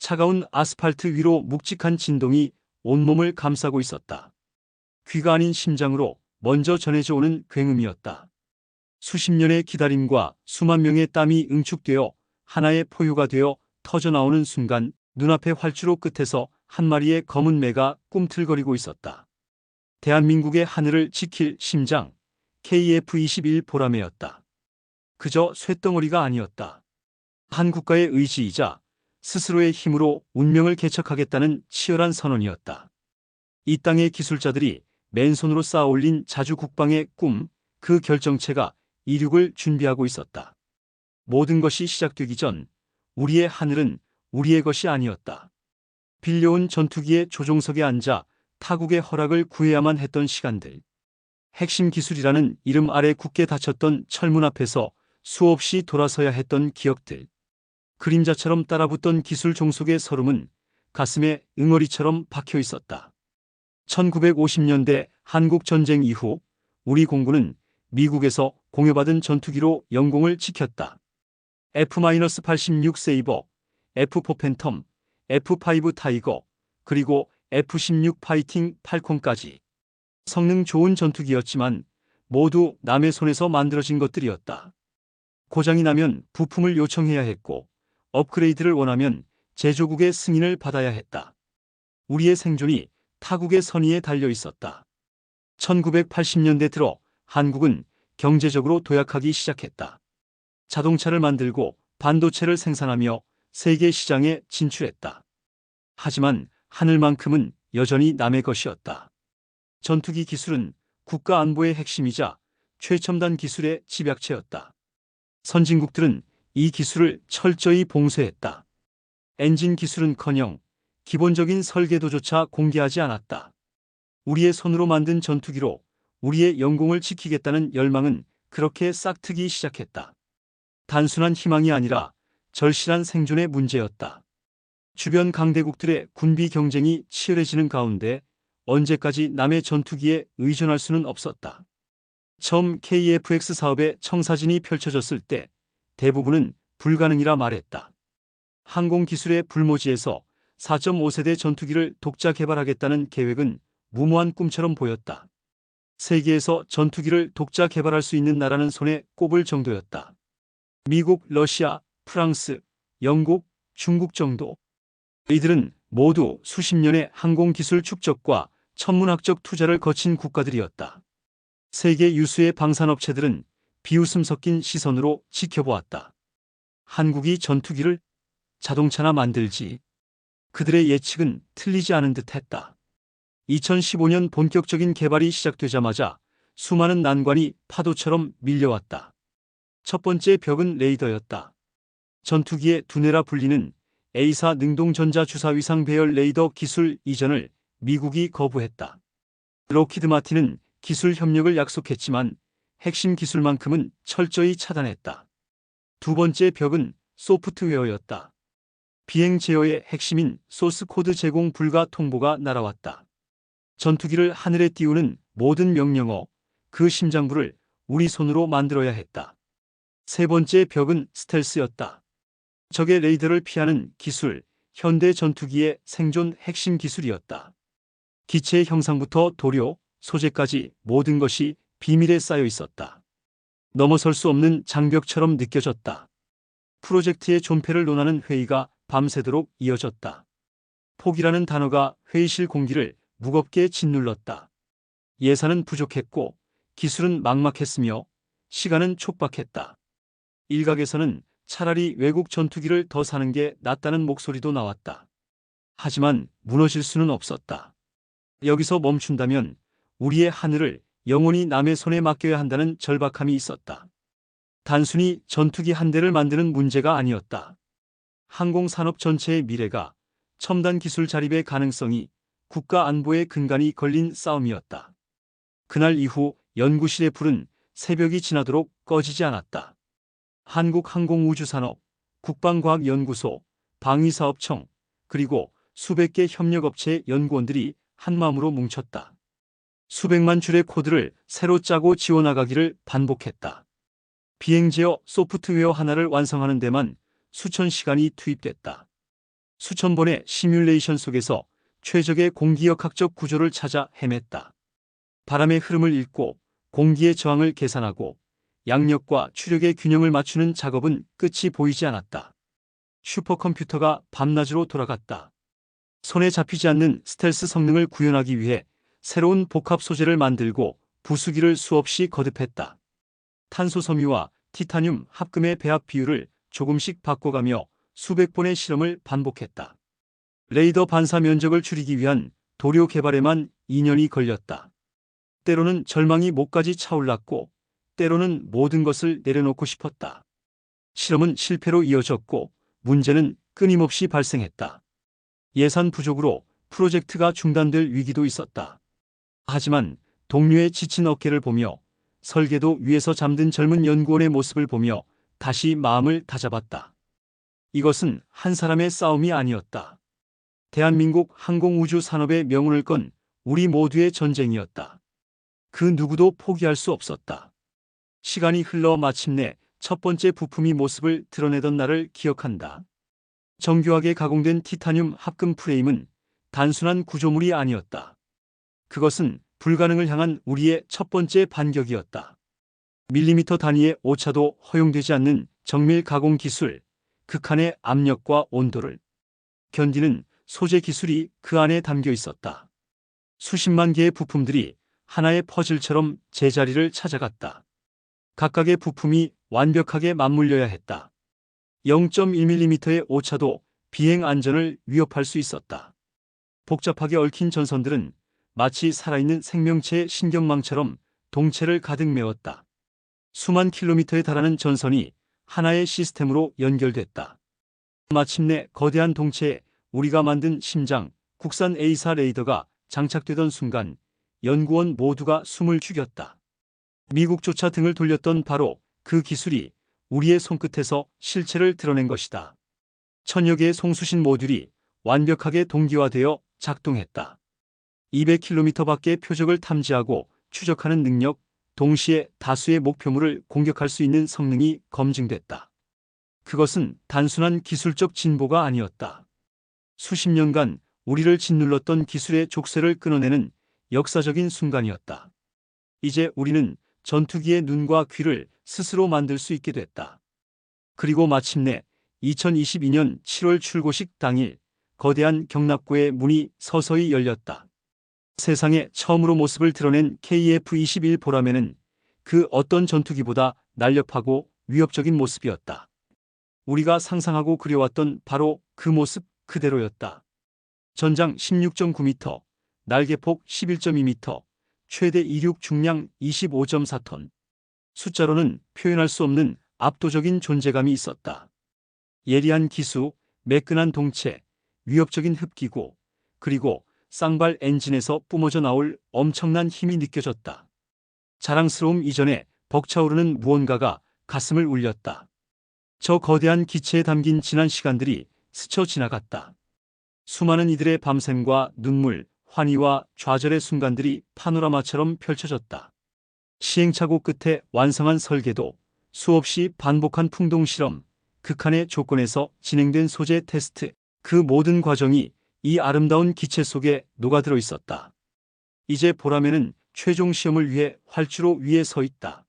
차가운 아스팔트 위로 묵직한 진동이 온몸을 감싸고 있었다. 귀가 아닌 심장으로 먼저 전해져 오는 굉음이었다. 수십 년의 기다림과 수만 명의 땀이 응축되어 하나의 포유가 되어 터져나오는 순간 눈앞의 활주로 끝에서 한 마리의 검은 매가 꿈틀거리고 있었다. 대한민국의 하늘을 지킬 심장, KF-21 보라매였다. 그저 쇳덩어리가 아니었다. 한 국가의 의지이자 스스로의 힘으로 운명을 개척하겠다는 치열한 선언이었다. 이 땅의 기술자들이 맨손으로 쌓아 올린 자주 국방의 꿈, 그 결정체가 이륙을 준비하고 있었다. 모든 것이 시작되기 전 우리의 하늘은 우리의 것이 아니었다. 빌려온 전투기의 조종석에 앉아 타국의 허락을 구해야만 했던 시간들. 핵심 기술이라는 이름 아래 굳게 닫혔던 철문 앞에서 수없이 돌아서야 했던 기억들. 그림자처럼 따라붙던 기술 종속의 서름은 가슴에 응어리처럼 박혀 있었다. 1950년대 한국 전쟁 이후 우리 공군은 미국에서 공여받은 전투기로 영공을 지켰다. F-86 세이버, F-4 팬텀, F-5 타이거, 그리고 F-16 파이팅 팔콘까지. 성능 좋은 전투기였지만 모두 남의 손에서 만들어진 것들이었다. 고장이 나면 부품을 요청해야 했고 업그레이드를 원하면 제조국의 승인을 받아야 했다. 우리의 생존이 타국의 선의에 달려 있었다. 1980년대 들어 한국은 경제적으로 도약하기 시작했다. 자동차를 만들고 반도체를 생산하며 세계 시장에 진출했다. 하지만 하늘만큼은 여전히 남의 것이었다. 전투기 기술은 국가 안보의 핵심이자 최첨단 기술의 집약체였다. 선진국들은 이 기술을 철저히 봉쇄했다. 엔진 기술은커녕 기본적인 설계도조차 공개하지 않았다. 우리의 손으로 만든 전투기로 우리의 영공을 지키겠다는 열망은 그렇게 싹트기 시작했다. 단순한 희망이 아니라 절실한 생존의 문제였다. 주변 강대국들의 군비 경쟁이 치열해지는 가운데 언제까지 남의 전투기에 의존할 수는 없었다. 처음 KF-X 사업의 청사진이 펼쳐졌을 때 대부분은 불가능이라 말했다. 항공기술의 불모지에서 4.5세대 전투기를 독자 개발하겠다는 계획은 무모한 꿈처럼 보였다. 세계에서 전투기를 독자 개발할 수 있는 나라는 손에 꼽을 정도였다. 미국, 러시아, 프랑스, 영국, 중국 정도. 이들은 모두 수십 년의 항공기술 축적과 천문학적 투자를 거친 국가들이었다. 세계 유수의 방산업체들은 비웃음 섞인 시선으로 지켜보았다. 한국이 전투기를 자동차나 만들지. 그들의 예측은 틀리지 않은 듯했다. 2015년 본격적인 개발이 시작되자마자 수많은 난관이 파도처럼 밀려왔다. 첫 번째 벽은 레이더였다. 전투기의 두뇌라 불리는 A사 능동전자 주사위상 배열 레이더 기술 이전을 미국이 거부했다. 록히드 마틴은 기술 협력을 약속했지만 핵심 기술만큼은 철저히 차단했다. 두 번째 벽은 소프트웨어였다. 비행 제어의 핵심인 소스 코드 제공 불가 통보가 날아왔다. 전투기를 하늘에 띄우는 모든 명령어, 그 심장부를 우리 손으로 만들어야 했다. 세 번째 벽은 스텔스였다. 적의 레이더를 피하는 기술, 현대 전투기의 생존 핵심 기술이었다. 기체의 형상부터 도료, 소재까지 모든 것이 비밀에 쌓여 있었다. 넘어설 수 없는 장벽처럼 느껴졌다. 프로젝트의 존폐를 논하는 회의가 밤새도록 이어졌다. 포기라는 단어가 회의실 공기를 무겁게 짓눌렀다. 예산은 부족했고 기술은 막막했으며 시간은 촉박했다. 일각에서는 차라리 외국 전투기를 더 사는 게 낫다는 목소리도 나왔다. 하지만 무너질 수는 없었다. 여기서 멈춘다면 우리의 하늘을 영원히 남의 손에 맡겨야 한다는 절박함이 있었다. 단순히 전투기 한 대를 만드는 문제가 아니었다. 항공산업 전체의 미래가, 첨단 기술 자립의 가능성이 국가 안보의 근간이 걸린 싸움이었다. 그날 이후 연구실의 불은 새벽이 지나도록 꺼지지 않았다. 한국항공우주산업, 국방과학연구소, 방위사업청, 그리고 수백 개 협력업체의 연구원들이 한마음으로 뭉쳤다. 수백만 줄의 코드를 새로 짜고 지워나가기를 반복했다. 비행 제어 소프트웨어 하나를 완성하는 데만 수천 시간이 투입됐다. 수천 번의 시뮬레이션 속에서 최적의 공기역학적 구조를 찾아 헤맸다. 바람의 흐름을 읽고 공기의 저항을 계산하고 양력과 추력의 균형을 맞추는 작업은 끝이 보이지 않았다. 슈퍼컴퓨터가 밤낮으로 돌아갔다. 손에 잡히지 않는 스텔스 성능을 구현하기 위해 새로운 복합 소재를 만들고 부수기를 수없이 거듭했다. 탄소 섬유와 티타늄 합금의 배합 비율을 조금씩 바꿔가며 수백 번의 실험을 반복했다. 레이더 반사 면적을 줄이기 위한 도료 개발에만 2년이 걸렸다. 때로는 절망이 목까지 차올랐고 때로는 모든 것을 내려놓고 싶었다. 실험은 실패로 이어졌고 문제는 끊임없이 발생했다. 예산 부족으로 프로젝트가 중단될 위기도 있었다. 하지만 동료의 지친 어깨를 보며 설계도 위에서 잠든 젊은 연구원의 모습을 보며 다시 마음을 다잡았다. 이것은 한 사람의 싸움이 아니었다. 대한민국 항공우주 산업의 명운을 건 우리 모두의 전쟁이었다. 그 누구도 포기할 수 없었다. 시간이 흘러 마침내 첫 번째 부품이 모습을 드러내던 날을 기억한다. 정교하게 가공된 티타늄 합금 프레임은 단순한 구조물이 아니었다. 그것은 불가능을 향한 우리의 첫 번째 반격이었다. 밀리미터 단위의 오차도 허용되지 않는 정밀 가공 기술, 극한의 압력과 온도를 견디는 소재 기술이 그 안에 담겨 있었다. 수십만 개의 부품들이 하나의 퍼즐처럼 제자리를 찾아갔다. 각각의 부품이 완벽하게 맞물려야 했다. 0.1mm의 오차도 비행 안전을 위협할 수 있었다. 복잡하게 얽힌 전선들은 마치 살아있는 생명체의 신경망처럼 동체를 가득 메웠다. 수만 킬로미터에 달하는 전선이 하나의 시스템으로 연결됐다. 마침내 거대한 동체에 우리가 만든 심장, 국산 A사 레이더가 장착되던 순간 연구원 모두가 숨을 죽였다. 미국조차 등을 돌렸던 바로 그 기술이 우리의 손끝에서 실체를 드러낸 것이다. 천여 개의 송수신 모듈이 완벽하게 동기화되어 작동했다. 200km 밖의 표적을 탐지하고 추적하는 능력, 동시에 다수의 목표물을 공격할 수 있는 성능이 검증됐다. 그것은 단순한 기술적 진보가 아니었다. 수십 년간 우리를 짓눌렀던 기술의 족쇄를 끊어내는 역사적인 순간이었다. 이제 우리는 전투기의 눈과 귀를 스스로 만들 수 있게 됐다. 그리고 마침내 2022년 7월 출고식 당일 거대한 경납고의 문이 서서히 열렸다. 세상에 처음으로 모습을 드러낸 KF-21 보라매는 그 어떤 전투기보다 날렵하고 위협적인 모습이었다. 우리가 상상하고 그려왔던 바로 그 모습 그대로였다. 전장 16.9m, 날개폭 11.2m, 최대 이륙 중량 25.4톤. 숫자로는 표현할 수 없는 압도적인 존재감이 있었다. 예리한 기수, 매끈한 동체, 위협적인 흡기구, 그리고 쌍발 엔진에서 뿜어져 나올 엄청난 힘이 느껴졌다. 자랑스러움 이전에 벅차오르는 무언가가 가슴을 울렸다. 저 거대한 기체에 담긴 지난 시간들이 스쳐 지나갔다. 수많은 이들의 밤샘과 눈물, 환희와 좌절의 순간들이 파노라마처럼 펼쳐졌다. 시행착오 끝에 완성한 설계도, 수없이 반복한 풍동 실험, 극한의 조건에서 진행된 소재 테스트, 그 모든 과정이 이 아름다운 기체 속에 녹아들어 있었다. 이제 보라매는 최종 시험을 위해 활주로 위에 서 있다.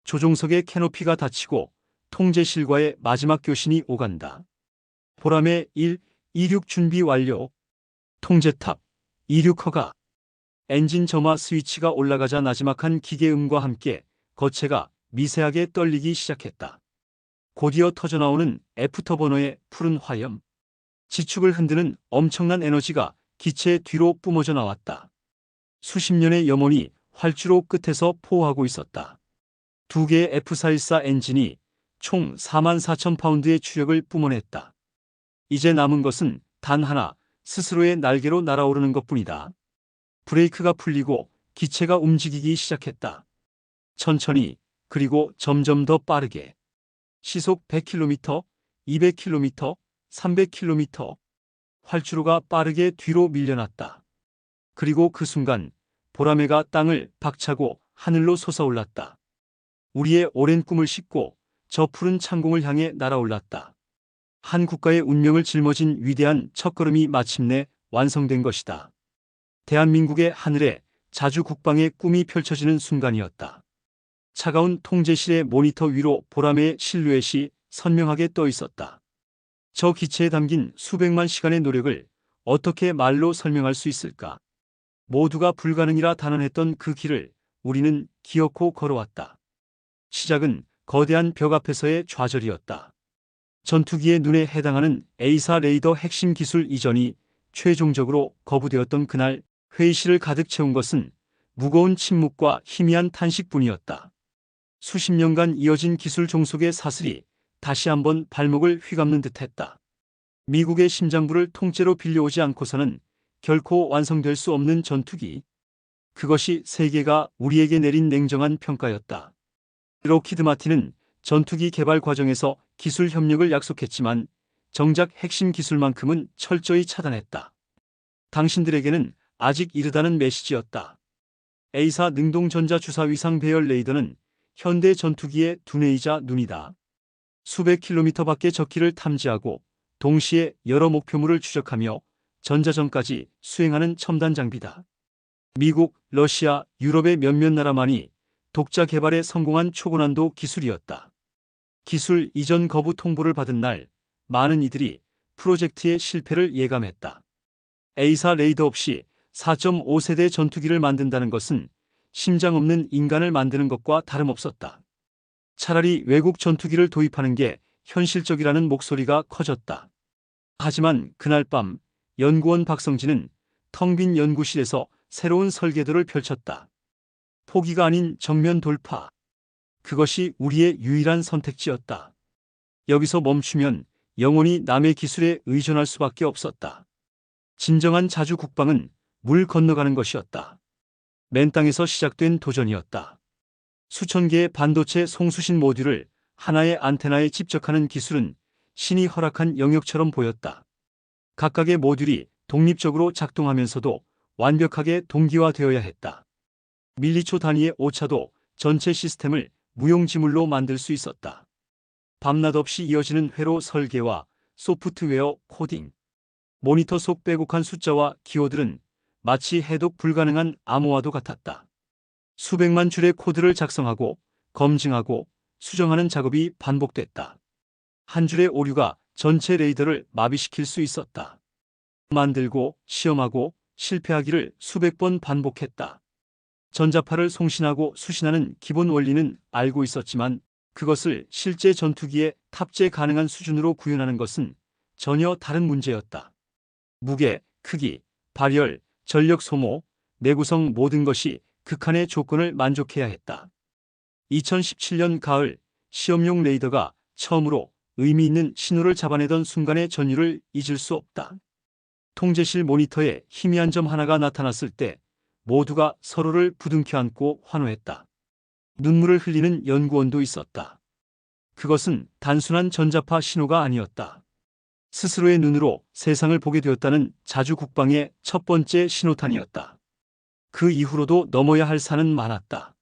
조종석의 캐노피가 닫히고 통제실과의 마지막 교신이 오간다. 보라매 1, 이륙 준비 완료. 통제탑, 이륙 허가. 엔진 점화 스위치가 올라가자 나지막한 기계음과 함께 거체가 미세하게 떨리기 시작했다. 곧이어 터져나오는 애프터버너의 푸른 화염. 지축을 흔드는 엄청난 에너지가 기체 뒤로 뿜어져 나왔다. 수십 년의 염원이 활주로 끝에서 포효하고 있었다. 두 개의 F414 엔진이 총 44,000파운드의 추력을 뿜어냈다. 이제 남은 것은 단 하나, 스스로의 날개로 날아오르는 것뿐이다. 브레이크가 풀리고 기체가 움직이기 시작했다. 천천히, 그리고 점점 더 빠르게. 시속 100km, 200km, 300km. 활주로가 빠르게 뒤로 밀려났다. 그리고 그 순간 보라매가 땅을 박차고 하늘로 솟아올랐다. 우리의 오랜 꿈을 싣고 저 푸른 창공을 향해 날아올랐다. 한 국가의 운명을 짊어진 위대한 첫걸음이 마침내 완성된 것이다. 대한민국의 하늘에 자주 국방의 꿈이 펼쳐지는 순간이었다. 차가운 통제실의 모니터 위로 보라매의 실루엣이 선명하게 떠 있었다. 저 기체에 담긴 수백만 시간의 노력을 어떻게 말로 설명할 수 있을까? 모두가 불가능이라 단언했던 그 길을 우리는 기어코 걸어왔다. 시작은 거대한 벽 앞에서의 좌절이었다. 전투기의 눈에 해당하는 A사 레이더 핵심 기술 이전이 최종적으로 거부되었던 그날, 회의실을 가득 채운 것은 무거운 침묵과 희미한 탄식뿐이었다. 수십 년간 이어진 기술 종속의 사슬이 다시 한번 발목을 휘감는 듯했다. 미국의 심장부를 통째로 빌려오지 않고서는 결코 완성될 수 없는 전투기. 그것이 세계가 우리에게 내린 냉정한 평가였다. 록히드 마틴은 전투기 개발 과정에서 기술 협력을 약속했지만 정작 핵심 기술만큼은 철저히 차단했다. 당신들에게는 아직 이르다는 메시지였다. A사 능동전자 주사 위상 배열 레이더는 현대 전투기의 두뇌이자 눈이다. 수백 킬로미터 밖의 적기를 탐지하고 동시에 여러 목표물을 추적하며 전자전까지 수행하는 첨단 장비다. 미국, 러시아, 유럽의 몇몇 나라만이 독자 개발에 성공한 초고난도 기술이었다. 기술 이전 거부 통보를 받은 날, 많은 이들이 프로젝트의 실패를 예감했다. A사 레이더 없이 4.5세대 전투기를 만든다는 것은 심장 없는 인간을 만드는 것과 다름없었다. 차라리 외국 전투기를 도입하는 게 현실적이라는 목소리가 커졌다. 하지만 그날 밤 연구원 박성진은 텅 빈 연구실에서 새로운 설계도를 펼쳤다. 포기가 아닌 정면 돌파. 그것이 우리의 유일한 선택지였다. 여기서 멈추면 영원히 남의 기술에 의존할 수밖에 없었다. 진정한 자주 국방은 물 건너가는 것이었다. 맨 땅에서 시작된 도전이었다. 수천 개의 반도체 송수신 모듈을 하나의 안테나에 집적하는 기술은 신이 허락한 영역처럼 보였다. 각각의 모듈이 독립적으로 작동하면서도 완벽하게 동기화되어야 했다. 밀리초 단위의 오차도 전체 시스템을 무용지물로 만들 수 있었다. 밤낮 없이 이어지는 회로 설계와 소프트웨어 코딩. 모니터 속 빼곡한 숫자와 기호들은 마치 해독 불가능한 암호와도 같았다. 수백만 줄의 코드를 작성하고 검증하고 수정하는 작업이 반복됐다. 한 줄의 오류가 전체 레이더를 마비시킬 수 있었다. 만들고 시험하고 실패하기를 수백 번 반복했다. 전자파를 송신하고 수신하는 기본 원리는 알고 있었지만 그것을 실제 전투기에 탑재 가능한 수준으로 구현하는 것은 전혀 다른 문제였다. 무게, 크기, 발열, 전력 소모, 내구성 모든 것이 극한의 조건을 만족해야 했다. 2017년 가을 시험용 레이더가 처음으로 의미 있는 신호를 잡아내던 순간의 전율을 잊을 수 없다. 통제실 모니터에 희미한 점 하나가 나타났을 때 모두가 서로를 부둥켜 안고 환호했다. 눈물을 흘리는 연구원도 있었다. 그것은 단순한 전자파 신호가 아니었다. 스스로의 눈으로 세상을 보게 되었다는 자주 국방의 첫 번째 신호탄이었다. 그 이후로도 넘어야 할 산은 많았다.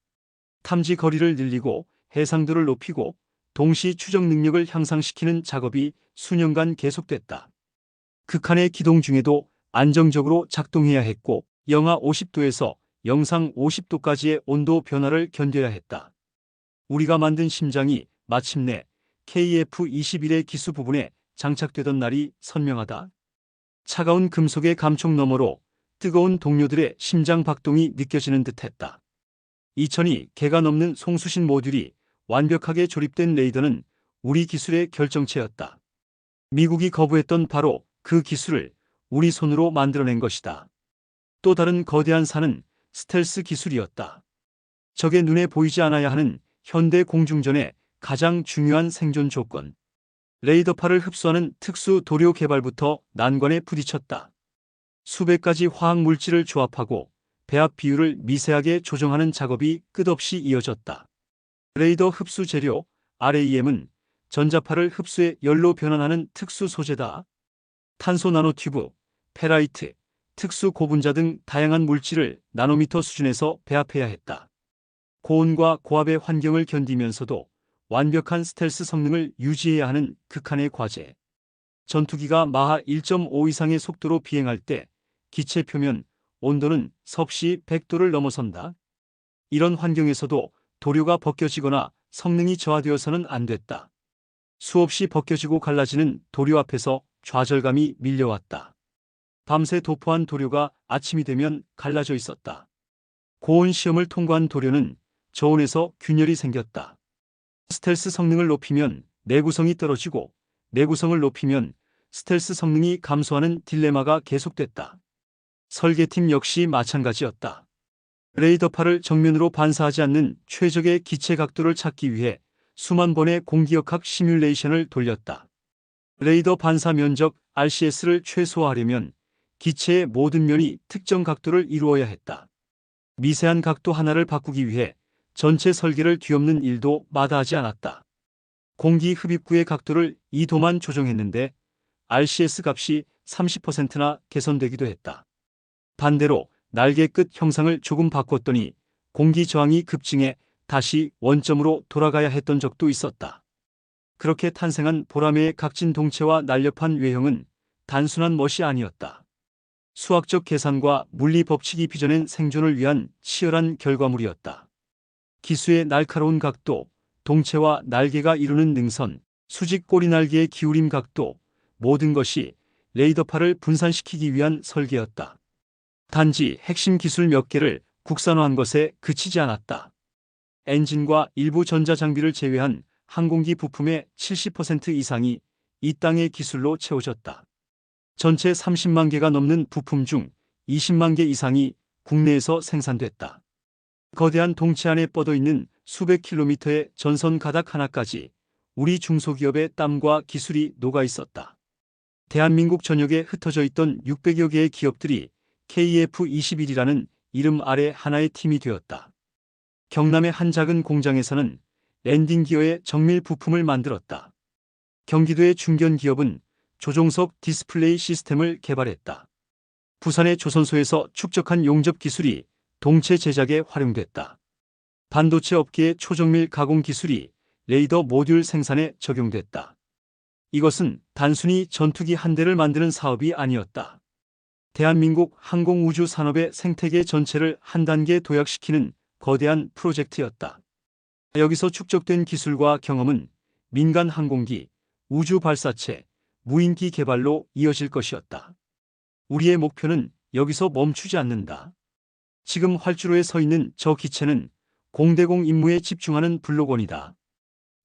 탐지 거리를 늘리고 해상도를 높이고 동시 추적 능력을 향상시키는 작업이 수년간 계속됐다. 극한의 기동 중에도 안정적으로 작동해야 했고 영하 50도에서 영상 50도까지의 온도 변화를 견뎌야 했다. 우리가 만든 심장이 마침내 KF-21의 기수 부분에 장착되던 날이 선명하다. 차가운 금속의 감촉 너머로 뜨거운 동료들의 심장 박동이 느껴지는 듯했다. 2002 개가 넘는 송수신 모듈이 완벽하게 조립된 레이더는 우리 기술의 결정체였다. 미국이 거부했던 바로 그 기술을 우리 손으로 만들어낸 것이다. 또 다른 거대한 산은 스텔스 기술이었다. 적의 눈에 보이지 않아야 하는 현대 공중전의 가장 중요한 생존 조건. 레이더파를 흡수하는 특수 도료 개발부터 난관에 부딪혔다. 수백 가지 화학 물질을 조합하고 배합 비율을 미세하게 조정하는 작업이 끝없이 이어졌다. 레이더 흡수 재료 RAM은 전자파를 흡수해 열로 변환하는 특수 소재다. 탄소 나노튜브, 페라이트, 특수 고분자 등 다양한 물질을 나노미터 수준에서 배합해야 했다. 고온과 고압의 환경을 견디면서도 완벽한 스텔스 성능을 유지해야 하는 극한의 과제. 전투기가 마하 1.5 이상의 속도로 비행할 때 기체 표면 온도는 섭씨 100도를 넘어선다. 이런 환경에서도 도료가 벗겨지거나 성능이 저하되어서는 안 됐다. 수없이 벗겨지고 갈라지는 도료 앞에서 좌절감이 밀려왔다. 밤새 도포한 도료가 아침이 되면 갈라져 있었다. 고온 시험을 통과한 도료는 저온에서 균열이 생겼다. 스텔스 성능을 높이면 내구성이 떨어지고 내구성을 높이면 스텔스 성능이 감소하는 딜레마가 계속됐다. 설계팀 역시 마찬가지였다. 레이더파를 정면으로 반사하지 않는 최적의 기체 각도를 찾기 위해 수만 번의 공기역학 시뮬레이션을 돌렸다. 레이더 반사 면적 RCS를 최소화하려면 기체의 모든 면이 특정 각도를 이루어야 했다. 미세한 각도 하나를 바꾸기 위해 전체 설계를 뒤엎는 일도 마다하지 않았다. 공기 흡입구의 각도를 2도만 조정했는데 RCS 값이 30%나 개선되기도 했다. 반대로 날개 끝 형상을 조금 바꿨더니 공기 저항이 급증해 다시 원점으로 돌아가야 했던 적도 있었다. 그렇게 탄생한 보라매의 각진 동체와 날렵한 외형은 단순한 멋이 아니었다. 수학적 계산과 물리 법칙이 빚어낸 생존을 위한 치열한 결과물이었다. 기수의 날카로운 각도, 동체와 날개가 이루는 능선, 수직 꼬리 날개의 기울임 각도, 모든 것이 레이더파를 분산시키기 위한 설계였다. 단지 핵심 기술 몇 개를 국산화한 것에 그치지 않았다. 엔진과 일부 전자장비를 제외한 항공기 부품의 70% 이상이 이 땅의 기술로 채워졌다. 전체 30만 개가 넘는 부품 중 20만 개 이상이 국내에서 생산됐다. 거대한 동체 안에 뻗어있는 수백 킬로미터의 전선 가닥 하나까지 우리 중소기업의 땀과 기술이 녹아 있었다. 대한민국 전역에 흩어져 있던 600여 개의 기업들이 KF21이라는 이름 아래 하나의 팀이 되었다. 경남의 한 작은 공장에서는 랜딩 기어의 정밀 부품을 만들었다. 경기도의 중견 기업은 조종석 디스플레이 시스템을 개발했다. 부산의 조선소에서 축적한 용접 기술이 동체 제작에 활용됐다. 반도체 업계의 초정밀 가공 기술이 레이더 모듈 생산에 적용됐다. 이것은 단순히 전투기 한 대를 만드는 사업이 아니었다. 대한민국 항공우주 산업의 생태계 전체를 한 단계 도약시키는 거대한 프로젝트였다. 여기서 축적된 기술과 경험은 민간 항공기, 우주 발사체, 무인기 개발로 이어질 것이었다. 우리의 목표는 여기서 멈추지 않는다. 지금 활주로에 서 있는 저 기체는 공대공 임무에 집중하는 블록원이다.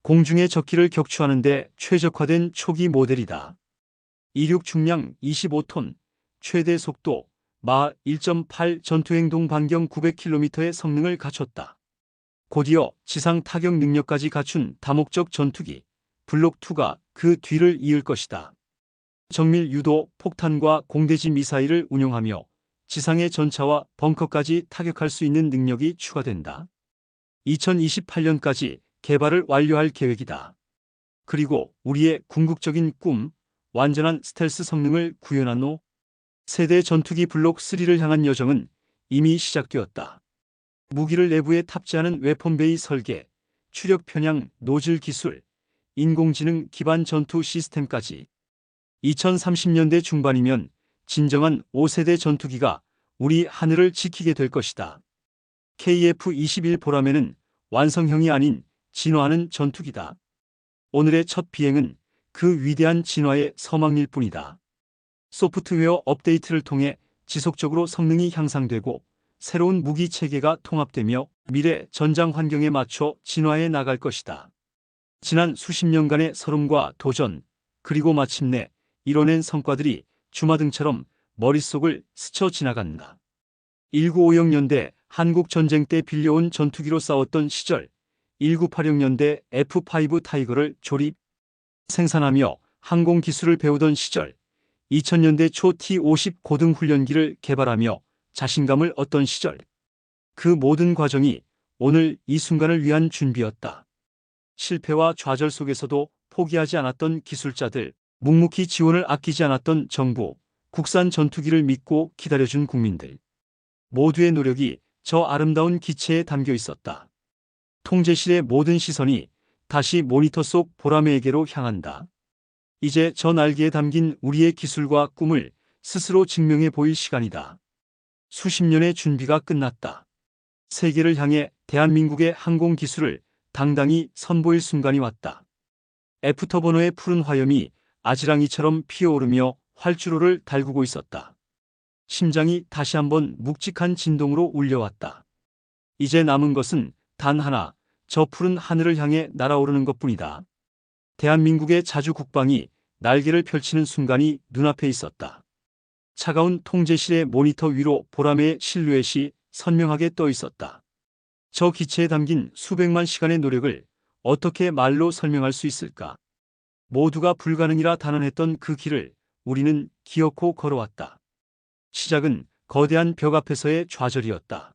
공중의 적기를 격추하는 데 최적화된 초기 모델이다. 이륙 중량 25톤, 최대 속도 마하 1.8 전투행동 반경 900km의 성능을 갖췄다. 곧이어 지상 타격 능력까지 갖춘 다목적 전투기 블록2가 그 뒤를 이을 것이다. 정밀 유도 폭탄과 공대지 미사일을 운용하며 지상의 전차와 벙커까지 타격할 수 있는 능력이 추가된다. 2028년까지 개발을 완료할 계획이다. 그리고 우리의 궁극적인 꿈, 완전한 스텔스 성능을 구현한 후 세대 전투기 블록 3를 향한 여정은 이미 시작되었다. 무기를 내부에 탑재하는 웨폰베이 설계, 추력 편향 노즐 기술, 인공지능 기반 전투 시스템까지 2030년대 중반이면 진정한 5세대 전투기가 우리 하늘을 지키게 될 것이다. KF-21 보라매는 완성형이 아닌 진화하는 전투기다. 오늘의 첫 비행은 그 위대한 진화의 서막일 뿐이다. 소프트웨어 업데이트를 통해 지속적으로 성능이 향상되고 새로운 무기 체계가 통합되며 미래 전장 환경에 맞춰 진화해 나갈 것이다. 지난 수십 년간의 설움과 도전, 그리고 마침내 이뤄낸 성과들이 주마등처럼 머릿속을 스쳐 지나간다. 1950년대 한국 전쟁 때 빌려온 전투기로 싸웠던 시절, 1986년대 F5 타이거를 조립, 생산하며 항공 기술을 배우던 시절, 2000년대 초 T-50 고등 훈련기를 개발하며 자신감을 얻던 시절, 그 모든 과정이 오늘 이 순간을 위한 준비였다. 실패와 좌절 속에서도 포기하지 않았던 기술자들, 묵묵히 지원을 아끼지 않았던 정부, 국산 전투기를 믿고 기다려준 국민들. 모두의 노력이 저 아름다운 기체에 담겨 있었다. 통제실의 모든 시선이 다시 모니터 속 보라매에게로 향한다. 이제 저 날개에 담긴 우리의 기술과 꿈을 스스로 증명해 보일 시간이다. 수십 년의 준비가 끝났다. 세계를 향해 대한민국의 항공 기술을 당당히 선보일 순간이 왔다. 애프터버너의 푸른 화염이 아지랑이처럼 피어오르며 활주로를 달구고 있었다. 심장이 다시 한번 묵직한 진동으로 울려왔다. 이제 남은 것은 단 하나, 저 푸른 하늘을 향해 날아오르는 것뿐이다. 대한민국의 자주 국방이 날개를 펼치는 순간이 눈앞에 있었다. 차가운 통제실의 모니터 위로 보라매의 실루엣이 선명하게 떠 있었다. 저 기체에 담긴 수백만 시간의 노력을 어떻게 말로 설명할 수 있을까? 모두가 불가능이라 단언했던 그 길을 우리는 기어코 걸어왔다. 시작은 거대한 벽 앞에서의 좌절이었다.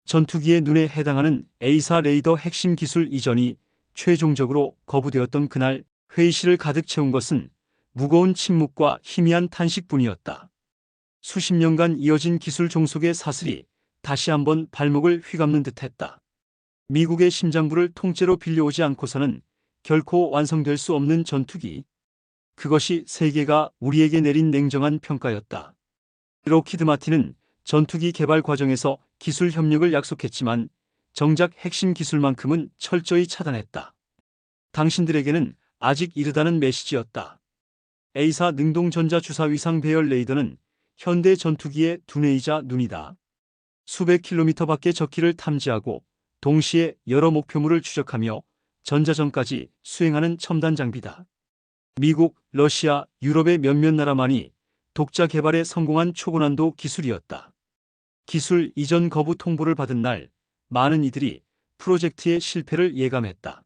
전투기의 눈에 해당하는 A사 레이더 핵심 기술 이전이 최종적으로 거부되었던 그날, 회의실을 가득 채운 것은 무거운 침묵과 희미한 탄식뿐이었다. 수십 년간 이어진 기술 종속의 사슬이 다시 한번 발목을 휘감는 듯했다. 미국의 심장부를 통째로 빌려오지 않고서는 결코 완성될 수 없는 전투기. 그것이 세계가 우리에게 내린 냉정한 평가였다. 록히드 마틴은 전투기 개발 과정에서 기술 협력을 약속했지만 정작 핵심 기술만큼은 철저히 차단했다. 당신들에게는 아직 이르다는 메시지였다. A사 능동전자 주사 위상 배열 레이더는 현대 전투기의 두뇌이자 눈이다. 수백 킬로미터 밖의 적기를 탐지하고 동시에 여러 목표물을 추적하며 전자전까지 수행하는 첨단 장비다. 미국, 러시아, 유럽의 몇몇 나라만이 독자 개발에 성공한 초고난도 기술이었다. 기술 이전 거부 통보를 받은 날, 많은 이들이 프로젝트의 실패를 예감했다.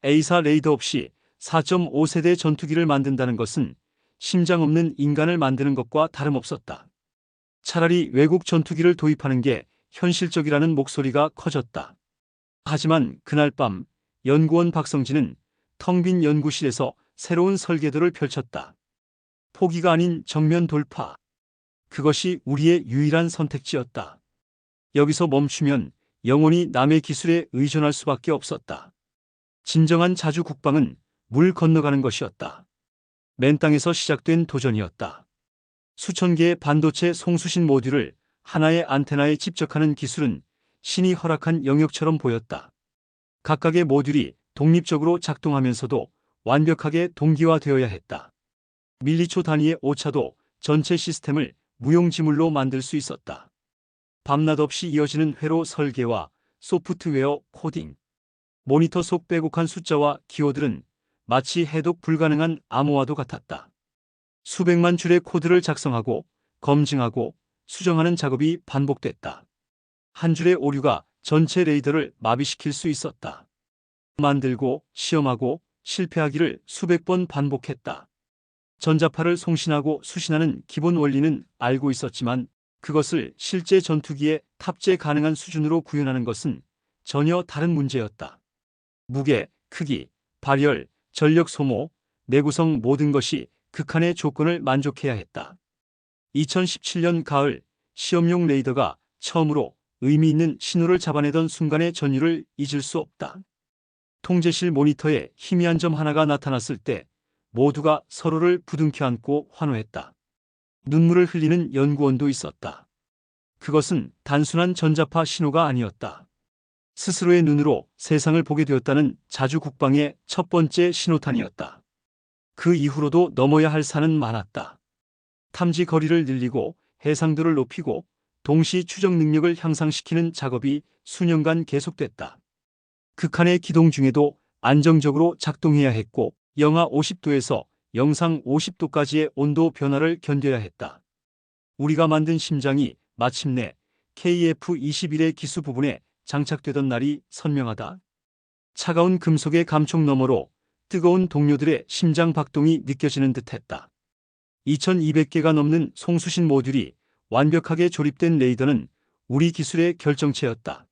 A사 레이더 없이 4.5세대 전투기를 만든다는 것은 심장 없는 인간을 만드는 것과 다름없었다. 차라리 외국 전투기를 도입하는 게 현실적이라는 목소리가 커졌다. 하지만 그날 밤 연구원 박성진은 텅 빈 연구실에서 새로운 설계도를 펼쳤다. 포기가 아닌 정면 돌파. 그것이 우리의 유일한 선택지였다. 여기서 멈추면 영원히 남의 기술에 의존할 수밖에 없었다. 진정한 자주 국방은 물 건너가는 것이었다. 맨 땅에서 시작된 도전이었다. 수천 개의 반도체 송수신 모듈을 하나의 안테나에 집적하는 기술은 신이 허락한 영역처럼 보였다. 각각의 모듈이 독립적으로 작동하면서도 완벽하게 동기화되어야 했다. 밀리초 단위의 오차도 전체 시스템을 무용지물로 만들 수 있었다. 밤낮 없이 이어지는 회로 설계와 소프트웨어 코딩. 모니터 속 빼곡한 숫자와 기호들은 마치 해독 불가능한 암호와도 같았다. 수백만 줄의 코드를 작성하고 검증하고 수정하는 작업이 반복됐다. 한 줄의 오류가 전체 레이더를 마비시킬 수 있었다. 만들고 시험하고 실패하기를 수백 번 반복했다. 전자파를 송신하고 수신하는 기본 원리는 알고 있었지만 그것을 실제 전투기에 탑재 가능한 수준으로 구현하는 것은 전혀 다른 문제였다. 무게, 크기, 발열, 전력 소모, 내구성 모든 것이 극한의 조건을 만족해야 했다. 2017년 가을 시험용 레이더가 처음으로 의미 있는 신호를 잡아내던 순간의 전율을 잊을 수 없다. 통제실 모니터에 희미한 점 하나가 나타났을 때 모두가 서로를 부둥켜 안고 환호했다. 눈물을 흘리는 연구원도 있었다. 그것은 단순한 전자파 신호가 아니었다. 스스로의 눈으로 세상을 보게 되었다는 자주 국방의 첫 번째 신호탄이었다. 그 이후로도 넘어야 할 산은 많았다. 탐지 거리를 늘리고 해상도를 높이고 동시 추적 능력을 향상시키는 작업이 수년간 계속됐다. 극한의 기동 중에도 안정적으로 작동해야 했고 영하 50도에서 영상 50도까지의 온도 변화를 견뎌야 했다. 우리가 만든 심장이 마침내 KF-21의 기수 부분에 장착되던 날이 선명하다. 차가운 금속의 감촉 너머로 뜨거운 동료들의 심장 박동이 느껴지는 듯했다. 2200개가 넘는 송수신 모듈이 완벽하게 조립된 레이더는 우리 기술의 결정체였다.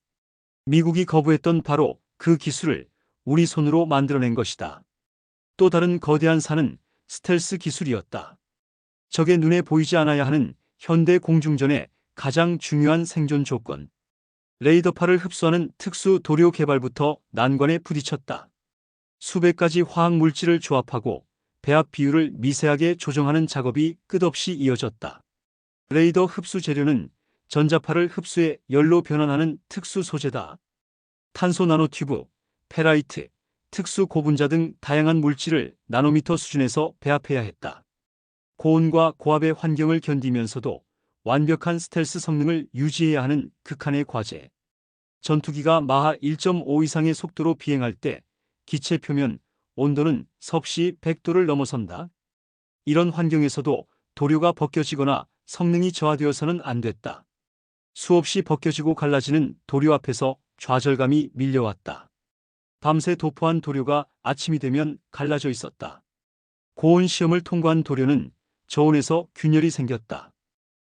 미국이 거부했던 바로 그 기술을 우리 손으로 만들어낸 것이다. 또 다른 거대한 산은 스텔스 기술이었다. 적의 눈에 보이지 않아야 하는 현대 공중전의 가장 중요한 생존 조건. 레이더파를 흡수하는 특수 도료 개발부터 난관에 부딪혔다. 수백 가지 화학 물질을 조합하고 배합 비율을 미세하게 조정하는 작업이 끝없이 이어졌다. 레이더 흡수 재료는 전자파를 흡수해 열로 변환하는 특수 소재다. 탄소 나노튜브, 페라이트, 특수 고분자 등 다양한 물질을 나노미터 수준에서 배합해야 했다. 고온과 고압의 환경을 견디면서도 완벽한 스텔스 성능을 유지해야 하는 극한의 과제. 전투기가 마하 1.5 이상의 속도로 비행할 때 기체 표면 온도는 섭씨 100도를 넘어선다. 이런 환경에서도 도료가 벗겨지거나 성능이 저하되어서는 안 됐다. 수없이 벗겨지고 갈라지는 도료 앞에서 좌절감이 밀려왔다. 밤새 도포한 도료가 아침이 되면 갈라져 있었다. 고온 시험을 통과한 도료는 저온에서 균열이 생겼다.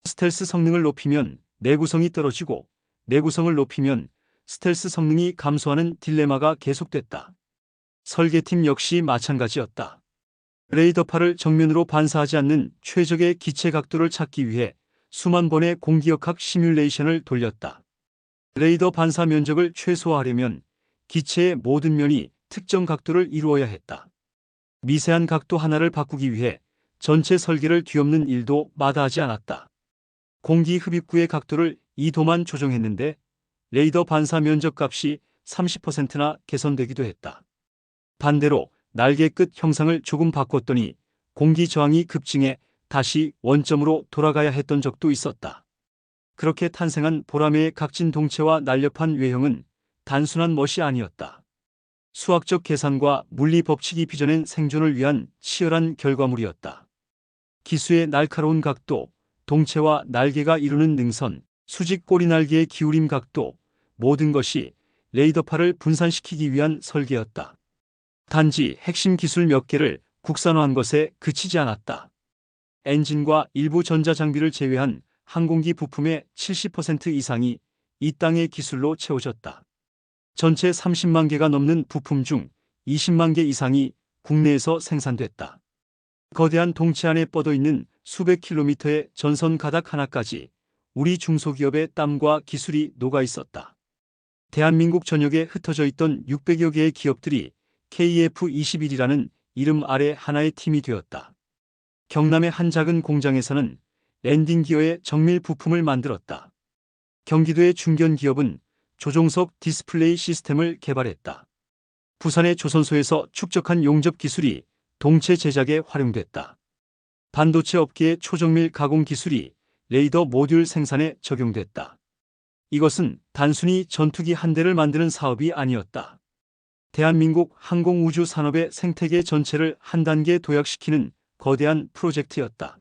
스텔스 성능을 높이면 내구성이 떨어지고 내구성을 높이면 스텔스 성능이 감소하는 딜레마가 계속됐다. 설계팀 역시 마찬가지였다. 레이더파를 정면으로 반사하지 않는 최적의 기체 각도를 찾기 위해 수만 번의 공기역학 시뮬레이션을 돌렸다. 레이더 반사 면적을 최소화하려면 기체의 모든 면이 특정 각도를 이루어야 했다. 미세한 각도 하나를 바꾸기 위해 전체 설계를 뒤엎는 일도 마다하지 않았다. 공기 흡입구의 각도를 2도만 조정했는데 레이더 반사 면적 값이 30%나 개선되기도 했다. 반대로 날개 끝 형상을 조금 바꿨더니 공기 저항이 급증해 다시 원점으로 돌아가야 했던 적도 있었다. 그렇게 탄생한 보라매의 각진 동체와 날렵한 외형은 단순한 멋이 아니었다. 수학적 계산과 물리 법칙이 빚어낸 생존을 위한 치열한 결과물이었다. 기수의 날카로운 각도, 동체와 날개가 이루는 능선, 수직 꼬리 날개의 기울임 각도, 모든 것이 레이더파를 분산시키기 위한 설계였다. 단지 핵심 기술 몇 개를 국산화한 것에 그치지 않았다. 엔진과 일부 전자장비를 제외한 항공기 부품의 70% 이상이 이 땅의 기술로 채워졌다. 전체 30만 개가 넘는 부품 중 20만 개 이상이 국내에서 생산됐다. 거대한 동체 안에 뻗어있는 수백 킬로미터의 전선 가닥 하나까지 우리 중소기업의 땀과 기술이 녹아 있었다. 대한민국 전역에 흩어져 있던 600여 개의 기업들이 KF21이라는 이름 아래 하나의 팀이 되었다. 경남의 한 작은 공장에서는 랜딩 기어의 정밀 부품을 만들었다. 경기도의 중견 기업은 조종석 디스플레이 시스템을 개발했다. 부산의 조선소에서 축적한 용접 기술이 동체 제작에 활용됐다. 반도체 업계의 초정밀 가공 기술이 레이더 모듈 생산에 적용됐다. 이것은 단순히 전투기 한 대를 만드는 사업이 아니었다. 대한민국 항공우주 산업의 생태계 전체를 한 단계 도약시키는 거대한 프로젝트였다.